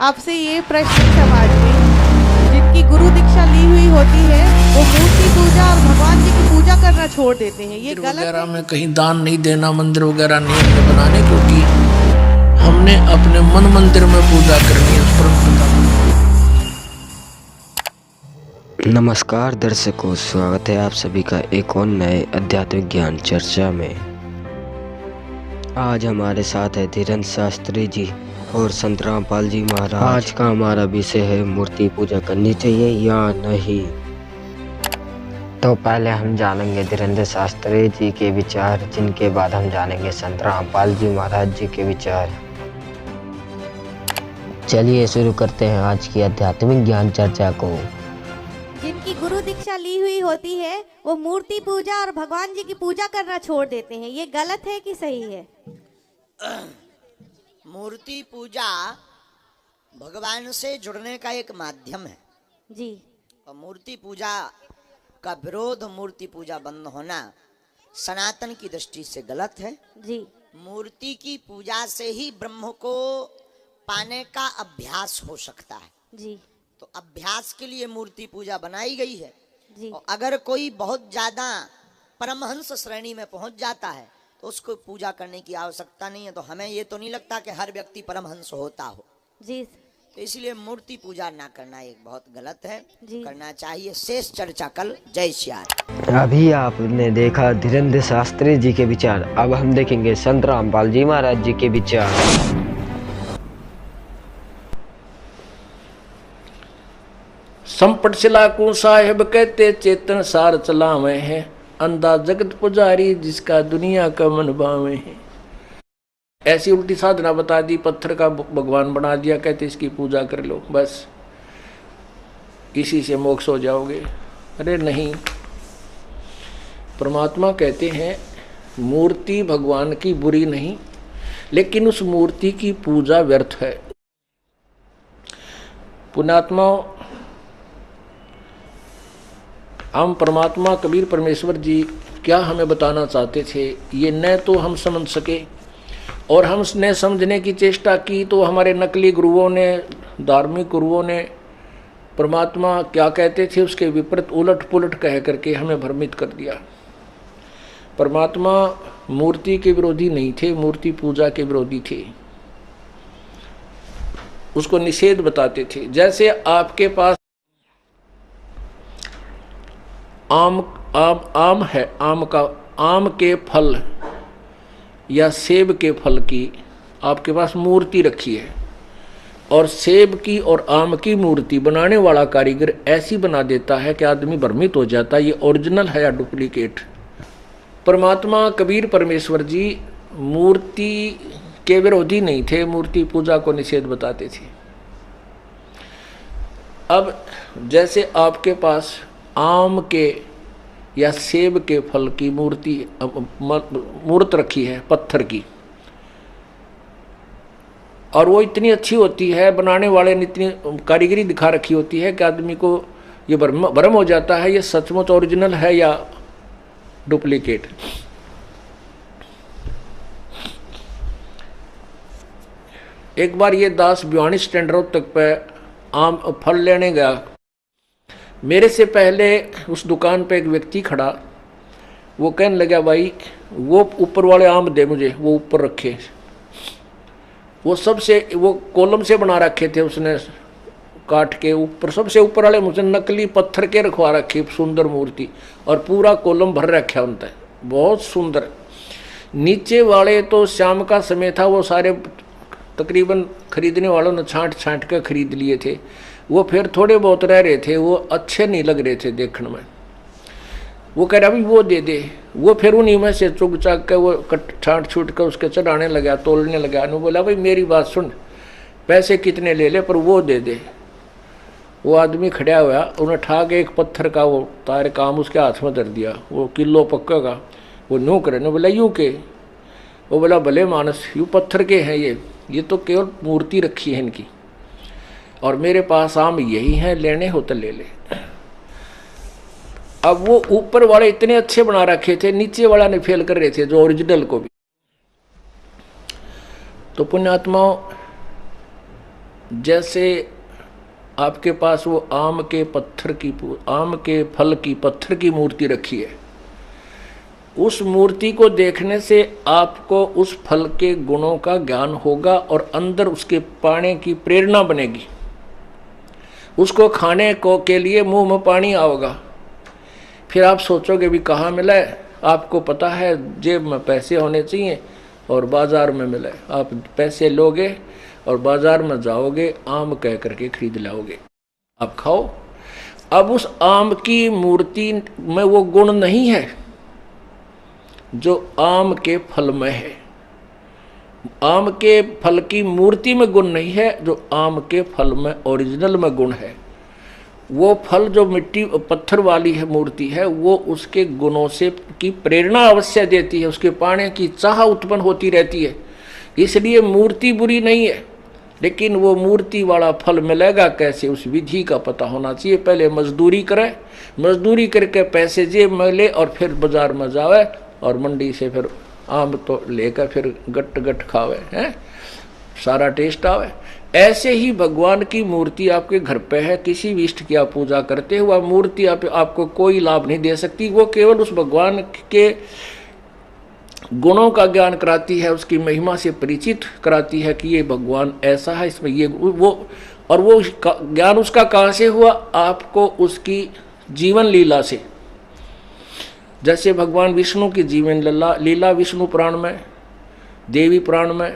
आपसे ये प्रश्न समाज में, जिनकी गुरु दीक्षा ली हुई होती है वो मूर्ति पूजा और भगवान जी की पूजा करना छोड़ देते हैं, ये गलत वगैरह है? में कहीं दान नहीं देना, मंदिर वगैरह नहीं हमने बनाने, क्योंकि हमने अपने मन मंदिर में पूजा करनी है। नमस्कार दर्शकों, स्वागत है आप सभी का एक और नए आध्यात्मिक ज्ञान चर्चा में। आज हमारे साथ है धीरेन्द्र शास्त्री जी और संत रामपाल जी महाराज। आज का हमारा विषय है मूर्ति पूजा करनी चाहिए या नहीं। तो पहले हम जानेंगे धीरेन्द्र शास्त्री जी के विचार, जिनके बाद हम जानेंगे संत रामपाल जी महाराज जी के विचार। चलिए शुरू करते हैं आज की आध्यात्मिक ज्ञान चर्चा को। जिनकी गुरु दीक्षा ली हुई होती है वो मूर्ति पूजा और भगवान जी की पूजा करना छोड़ देते हैं, ये गलत है कि सही है? मूर्ति पूजा भगवान से जुड़ने का एक माध्यम है जी। और मूर्ति पूजा का विरोध, मूर्ति पूजा बंद होना सनातन की दृष्टि से गलत है जी। मूर्ति की पूजा से ही ब्रह्म को पाने का अभ्यास हो सकता है जी। तो अभ्यास के लिए मूर्ति पूजा बनाई गई है जी। और अगर कोई बहुत ज्यादा परमहंस श्रेणी में पहुंच जाता है तो उसको पूजा करने की आवश्यकता नहीं है। तो हमें ये तो नहीं लगता कि हर व्यक्ति परमहंस होता हो जी। तो इसलिए मूर्ति पूजा ना करना एक बहुत गलत है जी। करना चाहिए। शेष चर्चा कल। जय श्याम। अभी आपने देखा धीरेन्द्र शास्त्री जी के विचार, अब हम देखेंगे संत रामपाल जी महाराज जी के विचार। संपट सिलाकू साहेब कहते चेतन सार चलावे हैं, अंधा जगत पुजारी जिसका दुनिया का मन भावे है। ऐसी उल्टी साधना बता दी, पत्थर का भगवान बना दिया, कहते इसकी पूजा कर लो, बस इसी से मोक्ष हो जाओगे। अरे नहीं, परमात्मा कहते हैं मूर्ति भगवान की बुरी नहीं, लेकिन उस मूर्ति की पूजा व्यर्थ है। पुण्यात्मा, हम परमात्मा कबीर परमेश्वर जी क्या हमें बताना चाहते थे ये न तो हम समझ सके, और हमने समझने की चेष्टा की तो हमारे नकली गुरुओं ने, धार्मिक गुरुओं ने परमात्मा क्या कहते थे उसके विपरीत उलट पुलट कह करके हमें भ्रमित कर दिया। परमात्मा मूर्ति के विरोधी नहीं थे, मूर्ति पूजा के विरोधी थे, उसको निषेध बताते थे। जैसे आपके पास आम है, आम के फल या सेब के फल की आपके पास मूर्ति रखी है, और सेब की और आम की मूर्ति बनाने वाला कारीगर ऐसी बना देता है कि आदमी भ्रमित हो जाता है ये ओरिजिनल है या डुप्लीकेट। परमात्मा कबीर परमेश्वर जी मूर्ति के विरोधी नहीं थे, मूर्ति पूजा को निषेध बताते थे। अब जैसे आपके पास आम के या सेब के फल की मूर्त रखी है पत्थर की, और वो इतनी अच्छी होती है, बनाने वाले ने इतनी कारीगरी दिखा रखी होती है कि आदमी को ये भ्रम हो जाता है ये सचमुच ओरिजिनल है या डुप्लीकेट। एक बार ये दास भिवानी स्टैंड रोड तक पे आम फल लेने गया। मेरे से पहले उस दुकान पे एक व्यक्ति खड़ा, वो कहने लगा भाई वो ऊपर वाले आम दे मुझे, वो ऊपर रखे, वो सबसे वो कॉलम से बना रखे थे उसने काट के, ऊपर सबसे ऊपर वाले मुझे नकली पत्थर के रखवा रखी सुंदर मूर्ति, और पूरा कॉलम भर रखा उनका, बहुत सुंदर। नीचे वाले तो शाम का समय था, वो सारे तकरीबन खरीदने वालों ने छांट छांट कर खरीद लिए थे, वो फिर थोड़े बहुत रह रहे थे, वो अच्छे नहीं लग रहे थे देखने में। वो कह रहा भाई वो दे दे, वो फिर उन्हीं में से चुग चाक कर वो छांट छूट कर उसके चढ़ाने लगा, तोलने लगा। उन्होंने बोला भाई मेरी बात सुन, पैसे कितने ले ले पर वो दे दे। वो आदमी खड़ा हुआ, उन्हें ठा के एक पत्थर का वो तार काम उसके हाथ में धर दिया, वो किलो पक्का का, वो यूँ करे। ने बोला यूँ के? वो बोला भले मानस, यूँ पत्थर के हैं ये तो केवल मूर्ति रखी है इनकी, और मेरे पास आम यही हैं, लेने हो तो ले ले। अब वो ऊपर वाले इतने अच्छे बना रखे थे, नीचे वाला ने फेल कर रहे थे जो ओरिजिनल को भी। तो पुण्यात्माओं, जैसे आपके पास वो आम के फल की पत्थर की मूर्ति रखी है, उस मूर्ति को देखने से आपको उस फल के गुणों का ज्ञान होगा और अंदर उसके पाने की प्रेरणा बनेगी। उसको खाने को के लिए मुंह में पानी आओगा। फिर आप सोचोगे भी कहाँ मिला है, आपको पता है जेब में पैसे होने चाहिए और बाजार में मिला है। आप पैसे लोगे और बाजार में जाओगे, आम कह करके खरीद लाओगे, आप खाओ। अब उस आम की मूर्ति में वो गुण नहीं है जो आम के फल में है। आम के फल की मूर्ति में गुण नहीं है जो आम के फल में ओरिजिनल में गुण है। वो फल जो मिट्टी पत्थर वाली है मूर्ति है, वो उसके गुणों से की प्रेरणा अवश्य देती है, उसके पाने की चाह उत्पन्न होती रहती है। इसलिए मूर्ति बुरी नहीं है, लेकिन वो मूर्ति वाला फल मिलेगा कैसे, उस विधि का पता होना चाहिए। पहले मजदूरी करे, मजदूरी करके पैसे जेब में ले और फिर बाजार में जावे और मंडी से फिर आम तो लेकर फिर गट गट खावे, हैं, सारा टेस्ट आवे। ऐसे ही भगवान की मूर्ति आपके घर पे है, किसी भी इष्ट की आप पूजा करते हो, वह मूर्ति आपको कोई लाभ नहीं दे सकती। वो केवल उस भगवान के गुणों का ज्ञान कराती है, उसकी महिमा से परिचित कराती है कि ये भगवान ऐसा है, इसमें ये वो। और वो ज्ञान उसका कहाँ से हुआ? आपको उसकी जीवन लीला से। जैसे भगवान विष्णु की जीवन लीला विष्णु पुराण में, देवी पुराण में,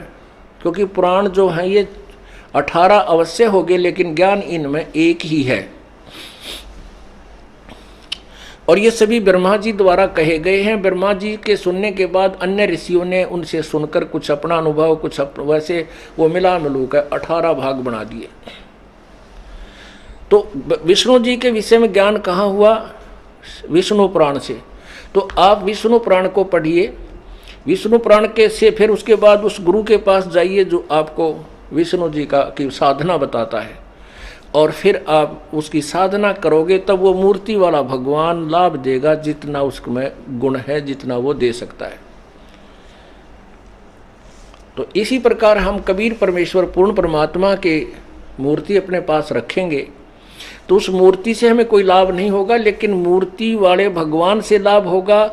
क्योंकि पुराण जो है ये 18 अवश्य हो गए, लेकिन ज्ञान इनमें एक ही है। और ये सभी ब्रह्मा जी द्वारा कहे गए हैं। ब्रह्मा जी के सुनने के बाद अन्य ऋषियों ने उनसे सुनकर कुछ अपना अनुभव, कुछ वैसे वो मिला कर 18 भाग बना दिए। तो विष्णु जी के विषय में ज्ञान कहाँ हुआ? विष्णु पुराण से। तो आप विष्णु पुराण को पढ़िए, विष्णु पुराण के से फिर उसके बाद उस गुरु के पास जाइए जो आपको विष्णु जी की साधना बताता है, और फिर आप उसकी साधना करोगे तब वो मूर्ति वाला भगवान लाभ देगा जितना उसमें गुण है, जितना वो दे सकता है। तो इसी प्रकार हम कबीर परमेश्वर पूर्ण परमात्मा के मूर्ति अपने पास रखेंगे तो उस मूर्ति से हमें कोई लाभ नहीं होगा, लेकिन मूर्ति वाले भगवान से लाभ होगा।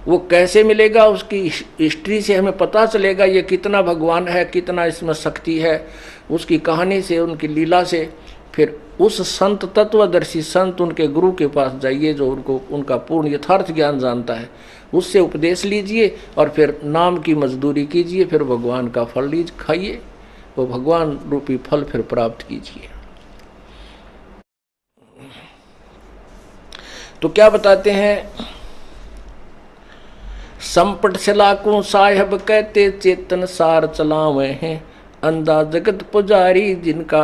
वो कैसे मिलेगा? उसकी हिस्ट्री से हमें पता चलेगा ये कितना भगवान है, कितना इसमें शक्ति है, उसकी कहानी से, उनकी लीला से। फिर उस संत तत्वदर्शी संत, उनके गुरु के पास जाइए जो उनका पूर्ण यथार्थ ज्ञान जानता है, उससे उपदेश लीजिए और फिर नाम की मजदूरी कीजिए, फिर भगवान का फल खाइए, वो भगवान रूपी फल फिर प्राप्त कीजिए। तो क्या बताते हैं? संपट सलाकू साहेब कहते चेतन सार चलावे हैं, अंधा जगत पुजारी जिनका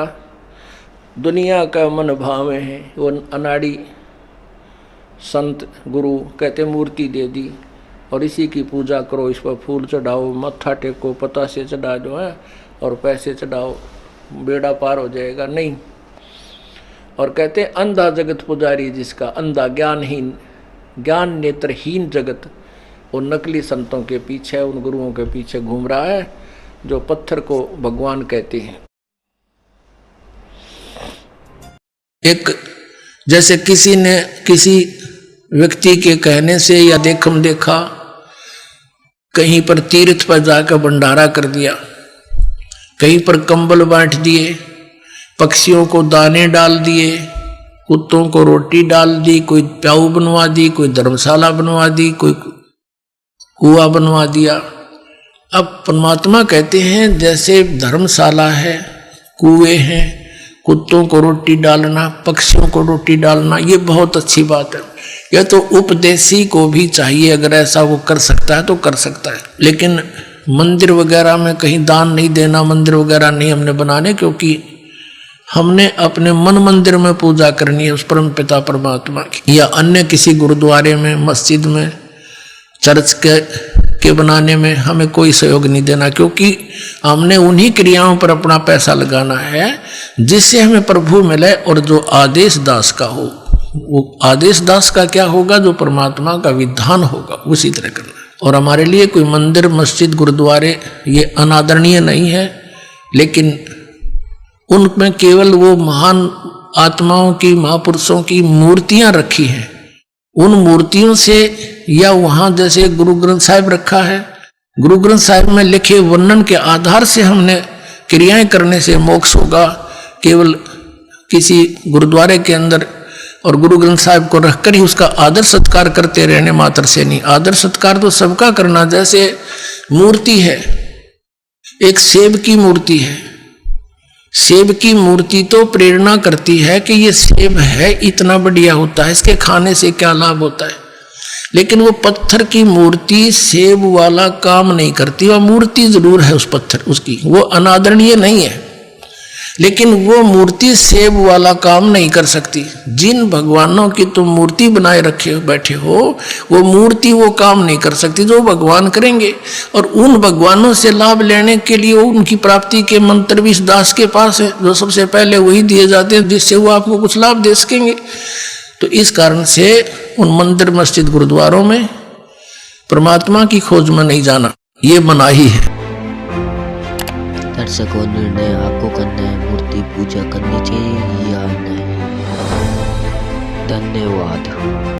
दुनिया का मन भावे हैं। वो अनाड़ी संत गुरु कहते मूर्ति दे दी और इसी की पूजा करो, इस पर फूल चढ़ाओ, मत्था टेको, पता से चढ़ा दो है और पैसे चढ़ाओ, बेड़ा पार हो जाएगा। नहीं। और कहते अंधा जगत पुजारी जिसका, अंधा ज्ञानहीन, ज्ञान नेत्रहीन जगत, वो नकली संतों के पीछे, उन गुरुओं के पीछे घूम रहा है जो पत्थर को भगवान कहते हैं। एक जैसे किसी ने किसी व्यक्ति के कहने से या देखम देखा कहीं पर तीर्थ पर जाकर भंडारा कर दिया, कहीं पर कंबल बांट दिए, पक्षियों को दाने डाल दिए, कुत्तों को रोटी डाल दी, कोई प्याऊ बनवा दी, कोई धर्मशाला बनवा दी, कोई कुआं बनवा दिया। अब परमात्मा कहते हैं जैसे धर्मशाला है, कुएं हैं, कुत्तों को रोटी डालना, पक्षियों को रोटी डालना, ये बहुत अच्छी बात है। यह तो उपदेशी को भी चाहिए, अगर ऐसा वो कर सकता है तो कर सकता है। लेकिन मंदिर वगैरह में कहीं दान नहीं देना, मंदिर वगैरह नहीं हमने बनाने, क्योंकि हमने अपने मन मंदिर में पूजा करनी है उस परम पिता परमात्मा की, या अन्य किसी गुरुद्वारे में, मस्जिद में, चर्च के बनाने में हमें कोई सहयोग नहीं देना, क्योंकि हमने उन्हीं क्रियाओं पर अपना पैसा लगाना है जिससे हमें प्रभु मिले और जो आदेश दास का हो। वो आदेश दास का क्या होगा? जो परमात्मा का विधान होगा उसी तरह करना है। और हमारे लिए कोई मंदिर, मस्जिद, गुरुद्वारे ये अनादरणीय नहीं है, लेकिन उनमें केवल वो महान आत्माओं की, महापुरुषों की मूर्तियां रखी हैं। उन मूर्तियों से या वहां जैसे गुरु ग्रंथ साहिब रखा है, गुरु ग्रंथ साहिब में लिखे वर्णन के आधार से हमने क्रियाएं करने से मोक्ष होगा। केवल किसी गुरुद्वारे के अंदर और गुरु ग्रंथ साहिब को रखकर ही उसका आदर सत्कार करते रहने मात्र से नहीं। आदर सत्कार तो सबका करना। जैसे मूर्ति है, एक सेब की मूर्ति है, सेब की मूर्ति तो प्रेरणा करती है कि ये सेब है, इतना बढ़िया होता है, इसके खाने से क्या लाभ होता है। लेकिन वो पत्थर की मूर्ति सेब वाला काम नहीं करती। वह मूर्ति जरूर है उस पत्थर, उसकी वो अनादरणीय नहीं है, लेकिन वो मूर्ति सेब वाला काम नहीं कर सकती। जिन भगवानों की तुम मूर्ति बनाए रखे बैठे हो, वो मूर्ति वो काम नहीं कर सकती जो भगवान करेंगे। और उन भगवानों से लाभ लेने के लिए उनकी प्राप्ति के मंत्र भी इस दास के पास है, जो सबसे पहले वही दिए जाते हैं, जिससे वो आपको कुछ लाभ दे सकेंगे। तो इस कारण से उन मंदिर, मस्जिद, गुरुद्वारों में परमात्मा की खोज में नहीं जाना, ये मनाही है। दर्शकों, निर्णय आपको करना है, मूर्ति पूजा करनी चाहिए या नहीं। धन्यवाद।